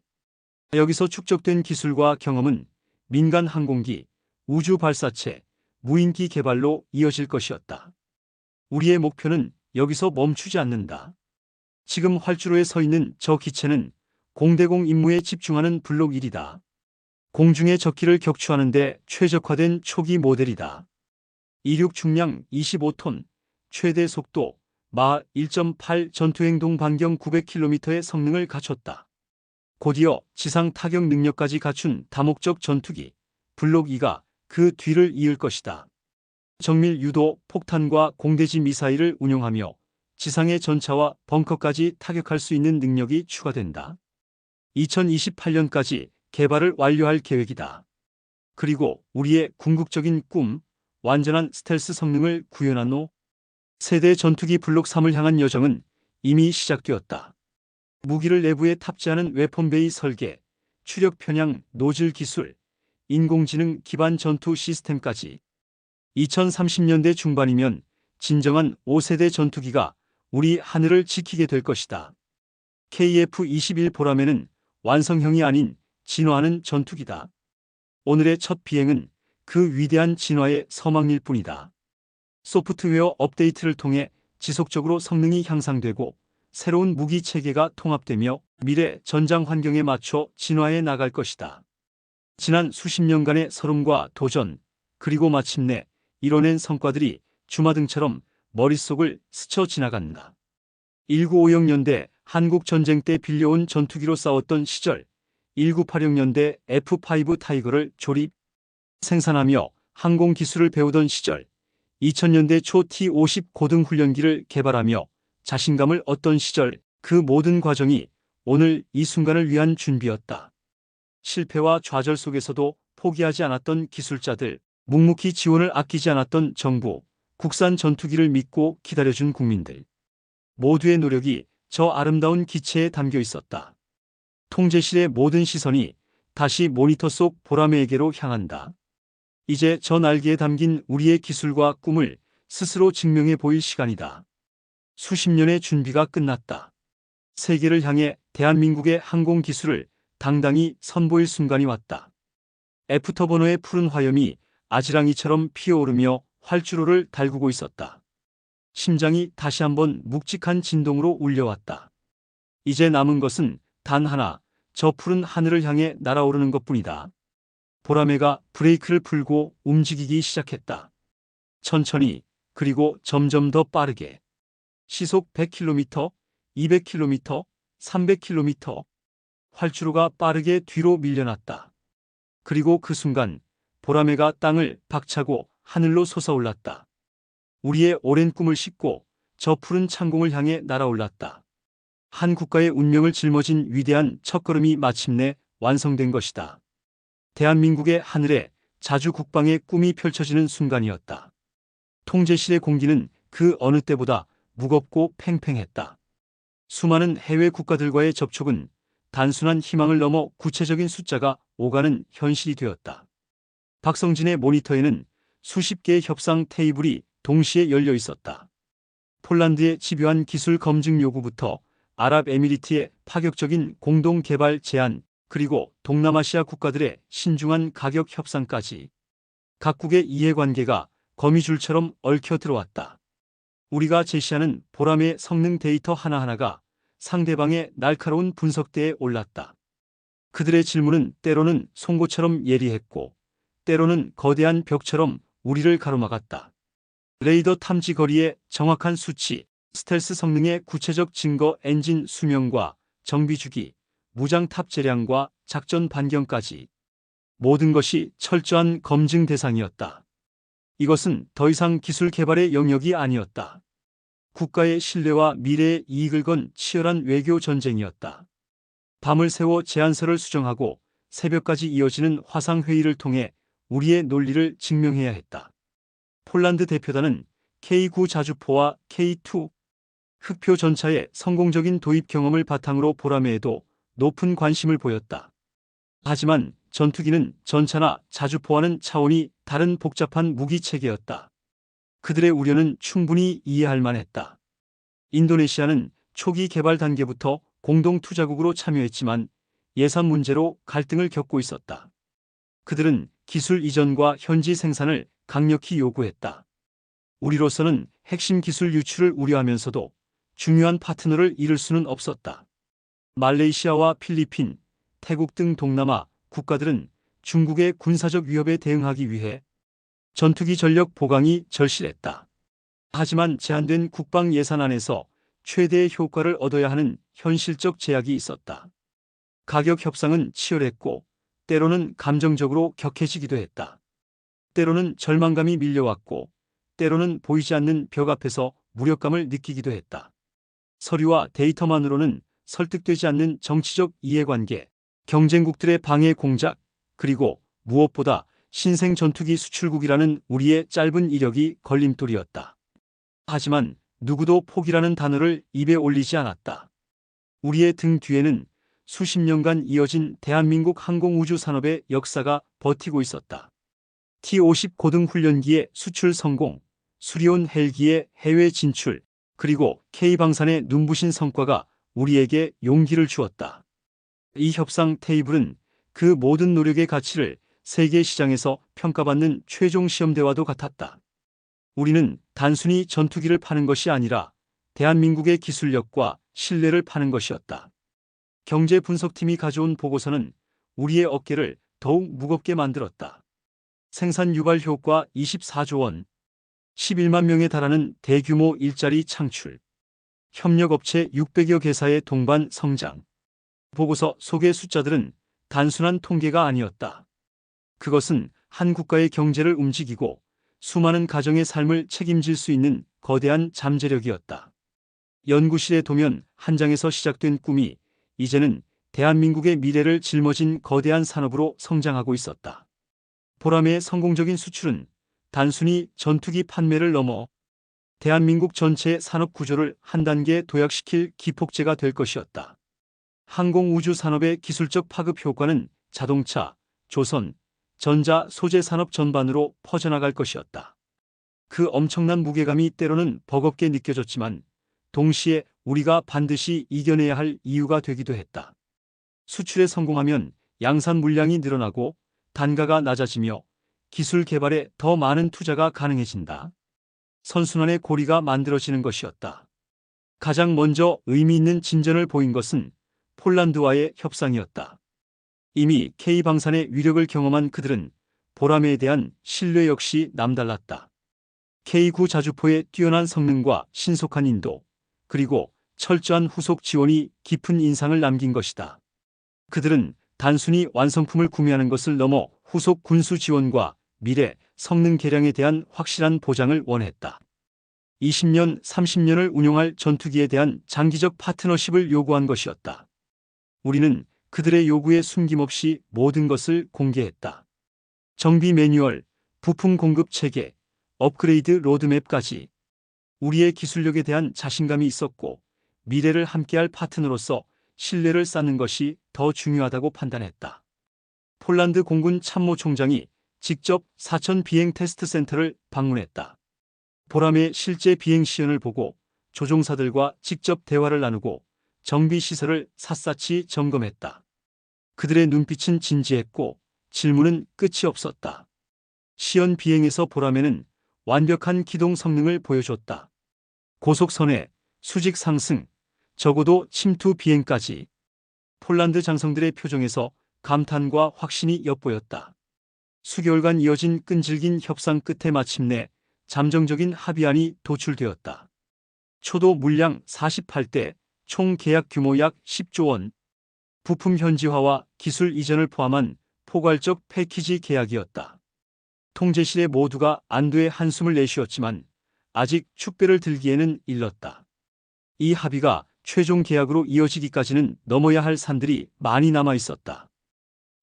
여기서 축적된 기술과 경험은 민간 항공기, 우주 발사체, 무인기 개발로 이어질 것이었다. 우리의 목표는 여기서 멈추지 않는다. 지금 활주로에 서 있는 저 기체는 공대공 임무에 집중하는 블록 1이다. 공중의 적기를 격추하는 데 최적화된 초기 모델이다. 이륙 중량 25톤, 최대 속도 마하 1.8 전투행동 반경 900km의 성능을 갖췄다. 곧이어 지상 타격 능력까지 갖춘 다목적 전투기 블록 2가 그 뒤를 이을 것이다. 정밀 유도 폭탄과 공대지 미사일을 운용하며 지상의 전차와 벙커까지 타격할 수 있는 능력이 추가된다. 2028년까지 개발을 완료할 계획이다. 그리고 우리의 궁극적인 꿈, 완전한 스텔스 성능을 구현한 후 세대 전투기 블록 3을 향한 여정은 이미 시작되었다. 무기를 내부에 탑재하는 웨폰베이 설계, 추력 편향 노즐 기술, 인공지능 기반 전투 시스템까지 2030년대 중반이면 진정한 5세대 전투기가 우리 하늘을 지키게 될 것이다. KF-21 보라매는 완성형이 아닌 진화하는 전투기다. 오늘의 첫 비행은 그 위대한 진화의 서막일 뿐이다. 소프트웨어 업데이트를 통해 지속적으로 성능이 향상되고 새로운 무기 체계가 통합되며 미래 전장 환경에 맞춰 진화해 나갈 것이다. 지난 수십 년간의 설움과 도전, 그리고 마침내 이뤄낸 성과들이 주마등처럼 머릿속을 스쳐 지나간다. 1950년대 한국 전쟁 때 빌려온 전투기로 싸웠던 시절, 1980년대 F5 타이거를 조립, 생산하며 항공 기술을 배우던 시절, 2000년대 초 T-50 고등 훈련기를 개발하며 자신감을 얻던 시절, 그 모든 과정이 오늘 이 순간을 위한 준비였다. 실패와 좌절 속에서도 포기하지 않았던 기술자들, 묵묵히 지원을 아끼지 않았던 정부, 국산 전투기를 믿고 기다려준 국민들. 모두의 노력이 저 아름다운 기체에 담겨 있었다. 통제실의 모든 시선이 다시 모니터 속 보라매에게로 향한다. 이제 저 날개에 담긴 우리의 기술과 꿈을 스스로 증명해 보일 시간이다. 수십 년의 준비가 끝났다. 세계를 향해 대한민국의 항공 기술을 당당히 선보일 순간이 왔다. 애프터버너의 푸른 화염이 아지랑이처럼 피어오르며 활주로를 달구고 있었다. 심장이 다시 한번 묵직한 진동으로 울려왔다. 이제 남은 것은 단 하나, 저 푸른 하늘을 향해 날아오르는 것뿐이다. 보라매가 브레이크를 풀고 움직이기 시작했다. 천천히, 그리고 점점 더 빠르게. 시속 100km, 200km, 300km. 활주로가 빠르게 뒤로 밀려났다. 그리고 그 순간 보라매가 땅을 박차고 하늘로 솟아올랐다. 우리의 오랜 꿈을 싣고 저 푸른 창공을 향해 날아올랐다. 한 국가의 운명을 짊어진 위대한 첫걸음이 마침내 완성된 것이다. 대한민국의 하늘에 자주 국방의 꿈이 펼쳐지는 순간이었다. 통제실의 공기는 그 어느 때보다 무겁고 팽팽했다. 수많은 해외 국가들과의 접촉은 단순한 희망을 넘어 구체적인 숫자가 오가는 현실이 되었다. 박성진의 모니터에는 수십 개의 협상 테이블이 동시에 열려 있었다. 폴란드의 집요한 기술 검증 요구부터 아랍에미리트의 파격적인 공동 개발 제안, 그리고 동남아시아 국가들의 신중한 가격 협상까지 각국의 이해관계가 거미줄처럼 얽혀 들어왔다. 우리가 제시하는 보람의 성능 데이터 하나하나가 상대방의 날카로운 분석대에 올랐다. 그들의 질문은 때로는 송곳처럼 예리했고, 때로는 거대한 벽처럼 우리를 가로막았다. 레이더 탐지 거리의 정확한 수치, 스텔스 성능의 구체적 증거, 엔진 수명과 정비 주기, 무장 탑재량과 작전 반경까지 모든 것이 철저한 검증 대상이었다. 이것은 더 이상 기술 개발의 영역이 아니었다. 국가의 신뢰와 미래의 이익을 건 치열한 외교 전쟁이었다. 밤을 새워 제안서를 수정하고 새벽까지 이어지는 화상회의를 통해 우리의 논리를 증명해야 했다. 폴란드 대표단은 K9 자주포와 K2 흑표 전차의 성공적인 도입 경험을 바탕으로 보라매에도 높은 관심을 보였다. 하지만 전투기는 전차나 자주포와는 차원이 다른 복잡한 무기 체계였다. 그들의 우려는 충분히 이해할 만했다. 인도네시아는 초기 개발 단계부터 공동 투자국으로 참여했지만 예산 문제로 갈등을 겪고 있었다. 그들은 기술 이전과 현지 생산을 강력히 요구했다. 우리로서는 핵심 기술 유출을 우려하면서도 중요한 파트너를 잃을 수는 없었다. 말레이시아와 필리핀, 태국 등 동남아 국가들은 중국의 군사적 위협에 대응하기 위해 전투기 전력 보강이 절실했다. 하지만 제한된 국방 예산안에서 최대의 효과를 얻어야 하는 현실적 제약이 있었다. 가격 협상은 치열했고 때로는 감정적으로 격해지기도 했다. 때로는 절망감이 밀려왔고 때로는 보이지 않는 벽 앞에서 무력감을 느끼기도 했다. 서류와 데이터만으로는 설득되지 않는 정치적 이해관계, 경쟁국들의 방해 공작, 그리고 무엇보다 신생 전투기 수출국이라는 우리의 짧은 이력이 걸림돌이었다. 하지만 누구도 포기라는 단어를 입에 올리지 않았다. 우리의 등 뒤에는 수십 년간 이어진 대한민국 항공우주 산업의 역사가 버티고 있었다. T-50 고등 훈련기의 수출 성공, 수리온 헬기의 해외 진출, 그리고 K방산의 눈부신 성과가 우리에게 용기를 주었다. 이 협상 테이블은 그 모든 노력의 가치를 세계 시장에서 평가받는 최종 시험대와도 같았다. 우리는 단순히 전투기를 파는 것이 아니라 대한민국의 기술력과 신뢰를 파는 것이었다. 경제 분석팀이 가져온 보고서는 우리의 어깨를 더욱 무겁게 만들었다. 생산 유발 효과 24조 원, 11만 명에 달하는 대규모 일자리 창출, 협력업체 600여 개사의 동반 성장. 보고서 속의 숫자들은 단순한 통계가 아니었다. 그것은 한 국가의 경제를 움직이고 수많은 가정의 삶을 책임질 수 있는 거대한 잠재력이었다. 연구실에 도면 한 장에서 시작된 꿈이 이제는 대한민국의 미래를 짊어진 거대한 산업으로 성장하고 있었다. 보람의 성공적인 수출은 단순히 전투기 판매를 넘어 대한민국 전체 산업 구조를 한 단계 도약시킬 기폭제가 될 것이었다. 항공우주 산업의 기술적 파급 효과는 자동차, 조선, 전자, 소재 산업 전반으로 퍼져나갈 것이었다. 그 엄청난 무게감이 때로는 버겁게 느껴졌지만 동시에 우리가 반드시 이겨내야 할 이유가 되기도 했다. 수출에 성공하면 양산 물량이 늘어나고 단가가 낮아지며 기술 개발에 더 많은 투자가 가능해진다. 선순환의 고리가 만들어지는 것이었다. 가장 먼저 의미 있는 진전을 보인 것은 폴란드와의 협상이었다. 이미 K방산의 위력을 경험한 그들은 보람에 대한 신뢰 역시 남달랐다. K9 자주포의 뛰어난 성능과 신속한 인도, 그리고 철저한 후속 지원이 깊은 인상을 남긴 것이다. 그들은 단순히 완성품을 구매하는 것을 넘어 후속 군수 지원과 미래 성능 개량에 대한 확실한 보장을 원했다. 20년, 30년을 운용할 전투기에 대한 장기적 파트너십을 요구한 것이었다. 우리는 그들의 요구에 숨김없이 모든 것을 공개했다. 정비 매뉴얼, 부품 공급 체계, 업그레이드 로드맵까지. 우리의 기술력에 대한 자신감이 있었고 미래를 함께할 파트너로서 신뢰를 쌓는 것이 더 중요하다고 판단했다. 폴란드 공군 참모총장이 직접 사천 비행 테스트 센터를 방문했다. 보람의 실제 비행 시연을 보고 조종사들과 직접 대화를 나누고 정비 시설을 샅샅이 점검했다. 그들의 눈빛은 진지했고 질문은 끝이 없었다. 시연 비행에서 보람에는 완벽한 기동 성능을 보여줬다. 고속 선회, 수직 상승, 적어도 침투 비행까지. 폴란드 장성들의 표정에서 감탄과 확신이 엿보였다. 수개월간 이어진 끈질긴 협상 끝에 마침내 잠정적인 합의안이 도출되었다. 초도 물량 48대, 총 계약 규모 약 10조 원. 부품 현지화와 기술 이전을 포함한 포괄적 패키지 계약이었다. 통제실의 모두가 안도의 한숨을 내쉬었지만 아직 축배를 들기에는 일렀다. 이 합의가 최종 계약으로 이어지기까지는 넘어야 할 산들이 많이 남아 있었다.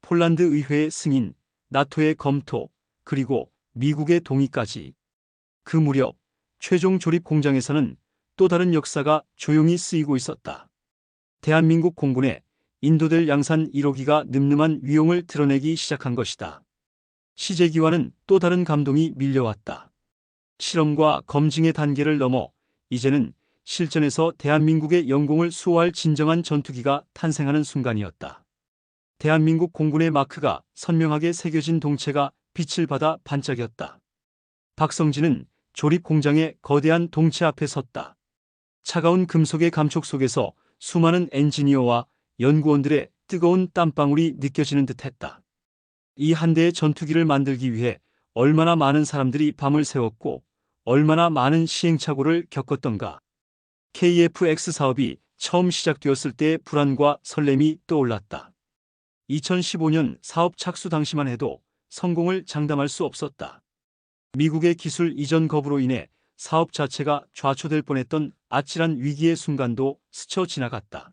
폴란드 의회의 승인, 나토의 검토, 그리고 미국의 동의까지. 그 무렵 최종 조립 공장에서는 또 다른 역사가 조용히 쓰이고 있었다. 대한민국 공군의 인도될 양산 1호기가 늠름한 위용을 드러내기 시작한 것이다. 시제기와는 또 다른 감동이 밀려왔다. 실험과 검증의 단계를 넘어 이제는 실전에서 대한민국의 영공을 수호할 진정한 전투기가 탄생하는 순간이었다. 대한민국 공군의 마크가 선명하게 새겨진 동체가 빛을 받아 반짝였다. 박성진은 조립 공장의 거대한 동체 앞에 섰다. 차가운 금속의 감촉 속에서 수많은 엔지니어와 연구원들의 뜨거운 땀방울이 느껴지는 듯했다. 이 한 대의 전투기를 만들기 위해 얼마나 많은 사람들이 밤을 새웠고 얼마나 많은 시행착오를 겪었던가. KF-X 사업이 처음 시작되었을 때의 불안과 설렘이 떠올랐다. 2015년 사업 착수 당시만 해도 성공을 장담할 수 없었다. 미국의 기술 이전 거부로 인해 사업 자체가 좌초될 뻔했던 아찔한 위기의 순간도 스쳐 지나갔다.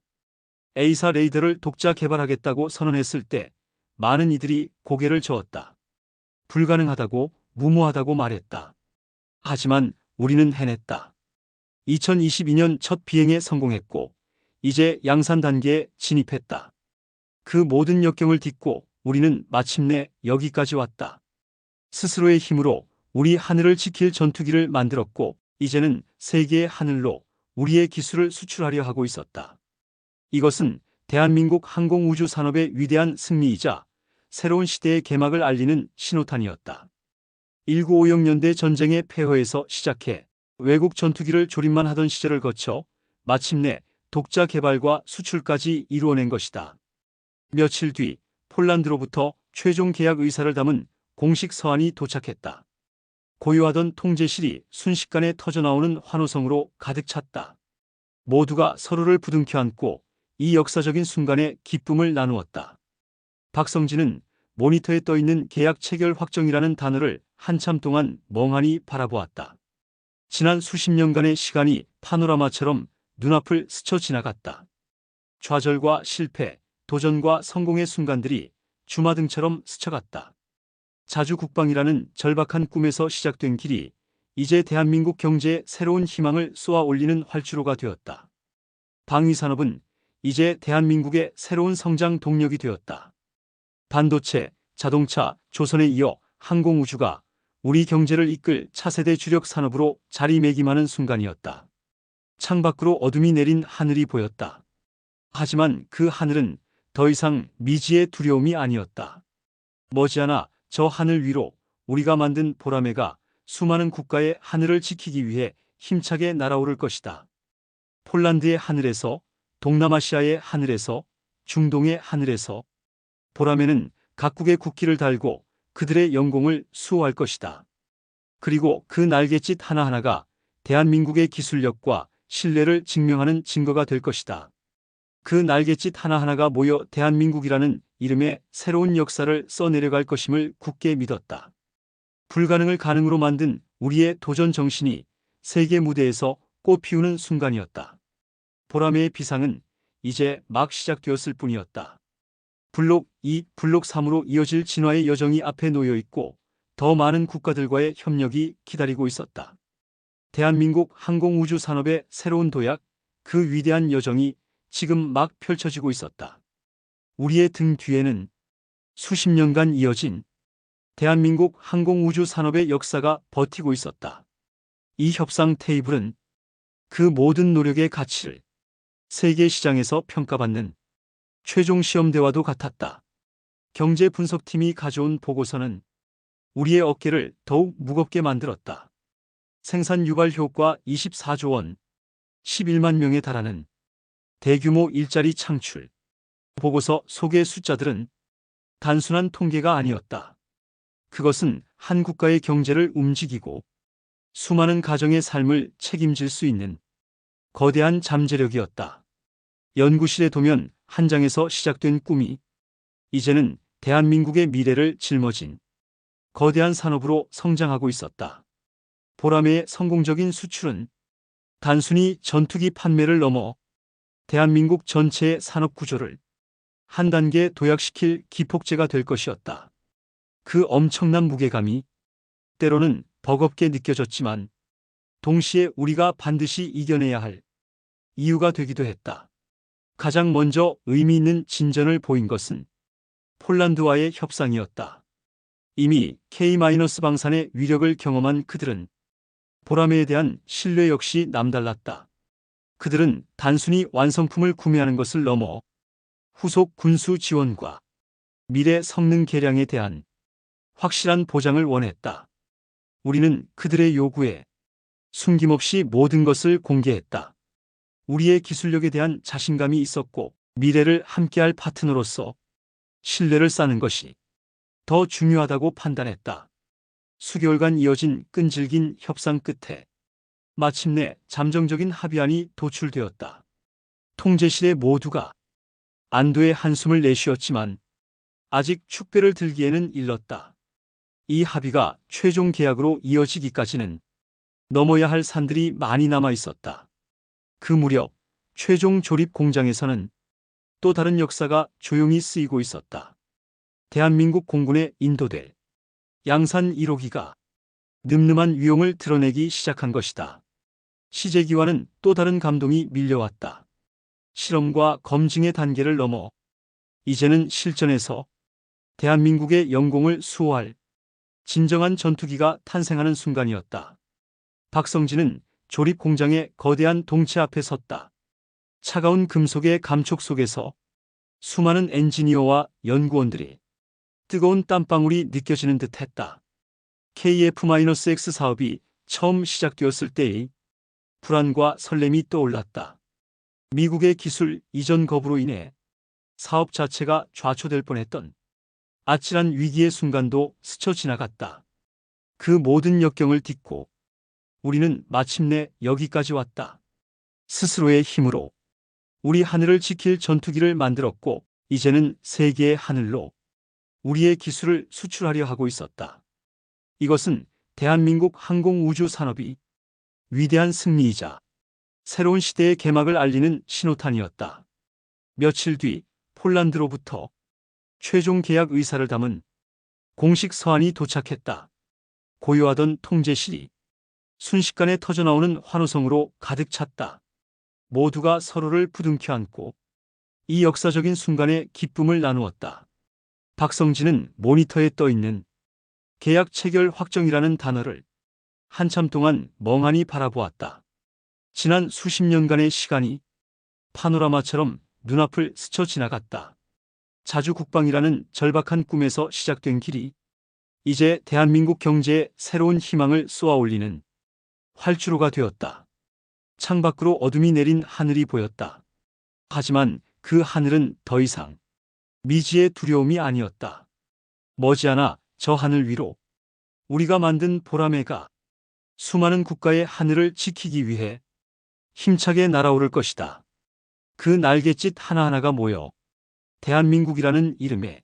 A사 레이더를 독자 개발하겠다고 선언했을 때 많은 이들이 고개를 저었다. 불가능하다고, 무모하다고 말했다. 하지만 우리는 해냈다. 2022년 첫 비행에 성공했고 이제 양산 단계에 진입했다. 그 모든 역경을 딛고 우리는 마침내 여기까지 왔다. 스스로의 힘으로 우리 하늘을 지킬 전투기를 만들었고 이제는 세계의 하늘로 우리의 기술을 수출하려 하고 있었다. 이것은 대한민국 항공우주 산업의 위대한 승리이자 새로운 시대의 개막을 알리는 신호탄이었다. 1950년대 전쟁의 폐허에서 시작해 외국 전투기를 조립만 하던 시절을 거쳐 마침내 독자 개발과 수출까지 이루어낸 것이다. 며칠 뒤 폴란드로부터 최종 계약 의사를 담은 공식 서한이 도착했다. 고요하던 통제실이 순식간에 터져나오는 환호성으로 가득 찼다. 모두가 서로를 부둥켜 안고 이 역사적인 순간에 기쁨을 나누었다. 박성진은 모니터에 떠있는 계약 체결 확정이라는 단어를 한참 동안 멍하니 바라보았다. 지난 수십 년간의 시간이 파노라마처럼 눈앞을 스쳐 지나갔다. 좌절과 실패, 도전과 성공의 순간들이 주마등처럼 스쳐갔다. 자주국방이라는 절박한 꿈에서 시작된 길이 이제 대한민국 경제에 새로운 희망을 쏘아 올리는 활주로가 되었다. 방위산업은 이제 대한민국의 새로운 성장 동력이 되었다. 반도체, 자동차, 조선에 이어 항공우주가 우리 경제를 이끌 차세대 주력 산업으로 자리매김하는 순간이었다. 창밖으로 어둠이 내린 하늘이 보였다. 하지만 그 하늘은 더 이상 미지의 두려움이 아니었다. 머지않아 저 하늘 위로 우리가 만든 보라매가 수많은 국가의 하늘을 지키기 위해 힘차게 날아오를 것이다. 폴란드의 하늘에서, 동남아시아의 하늘에서, 중동의 하늘에서 보라매는 각국의 국기를 달고 그들의 영공을 수호할 것이다. 그리고 그 날갯짓 하나하나가 대한민국의 기술력과 신뢰를 증명하는 증거가 될 것이다. 그 날갯짓 하나하나가 모여 대한민국이라는 이름의 새로운 역사를 써내려갈 것임을 굳게 믿었다. 불가능을 가능으로 만든 우리의 도전 정신이 세계 무대에서 꽃피우는 순간이었다. 보라매의 비상은 이제 막 시작되었을 뿐이었다. 블록 2, 블록 3으로 이어질 진화의 여정이 앞에 놓여 있고 더 많은 국가들과의 협력이 기다리고 있었다. 대한민국 항공우주 산업의 새로운 도약, 그 위대한 여정이 지금 막 펼쳐지고 있었다. 우리의 등 뒤에는 수십 년간 이어진 대한민국 항공우주 산업의 역사가 버티고 있었다. 이 협상 테이블은 그 모든 노력의 가치를 세계 시장에서 평가받는 최종 시험대와도 같았다. 경제 분석팀이 가져온 보고서는 우리의 어깨를 더욱 무겁게 만들었다. 생산 유발 효과 24조 원, 11만 명에 달하는 대규모 일자리 창출. 보고서 속의 숫자들은 단순한 통계가 아니었다. 그것은 한 국가의 경제를 움직이고 수많은 가정의 삶을 책임질 수 있는 거대한 잠재력이었다. 연구실에 두면 한 장에서 시작된 꿈이 이제는 대한민국의 미래를 짊어진 거대한 산업으로 성장하고 있었다. 보라매의 성공적인 수출은 단순히 전투기 판매를 넘어 대한민국 전체의 산업 구조를 한 단계 도약시킬 기폭제가 될 것이었다. 그 엄청난 무게감이 때로는 버겁게 느껴졌지만 동시에 우리가 반드시 이겨내야 할 이유가 되기도 했다. 가장 먼저 의미 있는 진전을 보인 것은 폴란드와의 협상이었다. 이미 K-방산의 위력을 경험한 그들은 보라매에 대한 신뢰 역시 남달랐다. 그들은 단순히 완성품을 구매하는 것을 넘어 후속 군수 지원과 미래 성능 개량에 대한 확실한 보장을 원했다. 우리는 그들의 요구에 숨김없이 모든 것을 공개했다. 우리의 기술력에 대한 자신감이 있었고 미래를 함께할 파트너로서 신뢰를 쌓는 것이 더 중요하다고 판단했다. 수개월간 이어진 끈질긴 협상 끝에 마침내 잠정적인 합의안이 도출되었다. 통제실의 모두가 안도의 한숨을 내쉬었지만 아직 축배를 들기에는 일렀다. 이 합의가 최종 계약으로 이어지기까지는 넘어야 할 산들이 많이 남아 있었다. 그 무렵 최종 조립 공장에서는 또 다른 역사가 조용히 쓰이고 있었다. 대한민국 공군에 인도될 양산 1호기가 늠름한 위용을 드러내기 시작한 것이다. 시제기와는 또 다른 감동이 밀려왔다. 실험과 검증의 단계를 넘어 이제는 실전에서 대한민국의 영공을 수호할 진정한 전투기가 탄생하는 순간이었다. 박성진은 조립 공장의 거대한 동체 앞에 섰다. 차가운 금속의 감촉 속에서 수많은 엔지니어와 연구원들이 뜨거운 땀방울이 느껴지는 듯 했다. KF-X 사업이 처음 시작되었을 때의 불안과 설렘이 떠올랐다. 미국의 기술 이전 거부로 인해 사업 자체가 좌초될 뻔했던 아찔한 위기의 순간도 스쳐 지나갔다. 그 모든 역경을 딛고 우리는 마침내 여기까지 왔다. 스스로의 힘으로 우리 하늘을 지킬 전투기를 만들었고 이제는 세계의 하늘로 우리의 기술을 수출하려 하고 있었다. 이것은 대한민국 항공우주 산업이 위대한 승리이자 새로운 시대의 개막을 알리는 신호탄이었다. 며칠 뒤 폴란드로부터 최종 계약 의사를 담은 공식 서한이 도착했다. 고요하던 통제실이 순식간에 터져나오는 환호성으로 가득 찼다. 모두가 서로를 부둥켜 안고 이 역사적인 순간에 기쁨을 나누었다. 박성진은 모니터에 떠 있는 계약 체결 확정이라는 단어를 한참 동안 멍하니 바라보았다. 지난 수십 년간의 시간이 파노라마처럼 눈앞을 스쳐 지나갔다. 자주국방이라는 절박한 꿈에서 시작된 길이 이제 대한민국 경제에 새로운 희망을 쏘아올리는 활주로가 되었다. 창밖으로 어둠이 내린 하늘이 보였다. 하지만 그 하늘은 더 이상 미지의 두려움이 아니었다. 머지않아 저 하늘 위로 우리가 만든 보라매가 수많은 국가의 하늘을 지키기 위해 힘차게 날아오를 것이다. 그 날갯짓 하나하나가 모여 대한민국이라는 이름에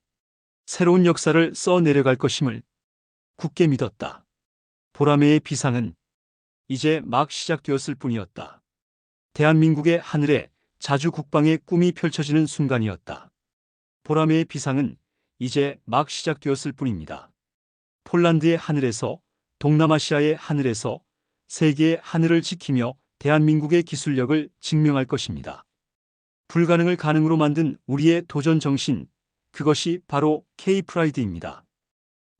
새로운 역사를 써내려갈 것임을 굳게 믿었다. 보라매의 비상은 이제 막 시작되었을 뿐이었다. 대한민국의 하늘에 자주국방의 꿈이 펼쳐지는 순간이었다. 보라매의 비상은 이제 막 시작되었을 뿐입니다. 폴란드의 하늘에서, 동남아시아의 하늘에서 세계의 하늘을 지키며 대한민국의 기술력을 증명할 것입니다. 불가능을 가능으로 만든 우리의 도전 정신, 그것이 바로 K프라이드입니다.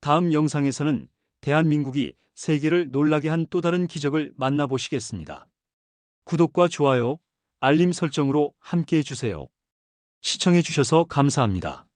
다음 영상에서는 대한민국이 세계를 놀라게 한 또 다른 기적을 만나보시겠습니다. 구독과 좋아요, 알림 설정으로 함께해 주세요. 시청해 주셔서 감사합니다.